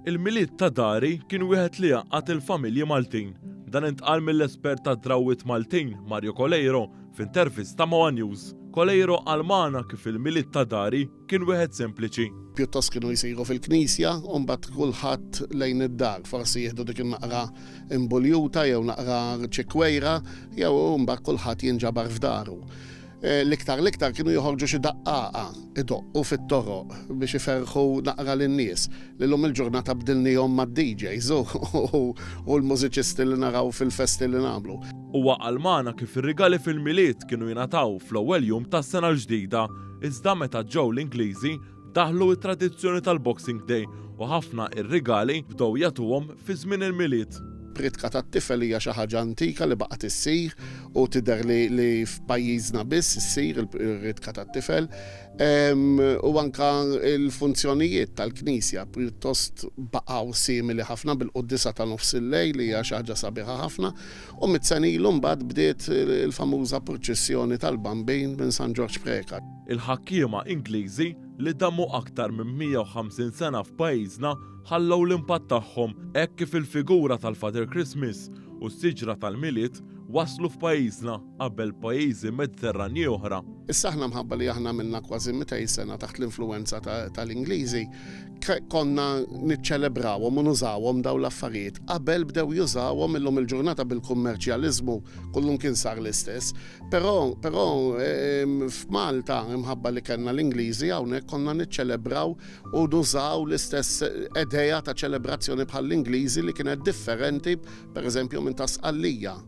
Il-milied ta' Dari kien wieħed li għaqqat il-familji Maltin. Dan intqal mill-espert ta' drawwiet Maltin Mario Coleiro f'intervist ta' Moa News. Coleiro għalmana kif il-milied ta' Dari kien wieħed sempliċi. Pjuttost kienu jsiru fil-Knisja, u mbagħad kulħadd lejn id-dar, forsi jieħdu dik naqra imbuljuta jew naqra ċikwejra, jew mbagħad kulħadd jinġabar f'daru. L-iktar kienu joħorġu xi daqqaqa idoqqu fit-toroq biex iferħu naqra lin-nies. Lilhom il-ġurnata bdilnihom mad-DJs u l-mużiċisti li naraw fil-festi li nagħmlu. Huwa għalmana kif ir-rigali fil-milied kienu jingħataw fl-ewwel jum tas-sena l-ġdida, iżda meta ġew l-Ingliżi daħlu t-tradizzjoni tal-Boxing Day u ħafna ir-rigali bdew jagħtuhom fi żmien il-milied. Ritka tat-tifel hija xi ħaġa antika li baqgħet issir u tidher li f'pajjiżna biss issir ir-ritka tat-tifel. U anke l-funzjonijiet tal-Knisja pjuttost baqgħu simili ħafna bil-quddisa ta' nofs il-lejl li hija xi ħaġa sabiħa ħafna u mit-sen ilu mbagħad bdiet il-famuża proċessjoni tal-Bambin minn San George Preka. Il-ħakkiema Ingliżi li dammu aktar minn 150 sena f'pajjiżna ħallew l-impatt tagħhom hekk kif il-figura tal-Father Christmas u s-siġra tal-milied waslu f'pajjiżna qabel pajjiżi Mediterranji oħra. Issa aħna mħabba li aħna minna kważi 200 sena taħt l-influenza tal-Ingliżi, konna niċċelebrawhom u nużawhom daw l-affarijiet. Qabel bdew jużawhom illum il-ġurnata bil-kummerċjaliżmu kullum kien sar l-istess. Però f'Malta imħabba li kellna l-Ingliżi hawnhekk konna niċċelebraw u nużaw l-istess idea ta' ċelebrazzjoni bħall-Ingliżi li kienet differenti pereżempju minn ta' Sqallija.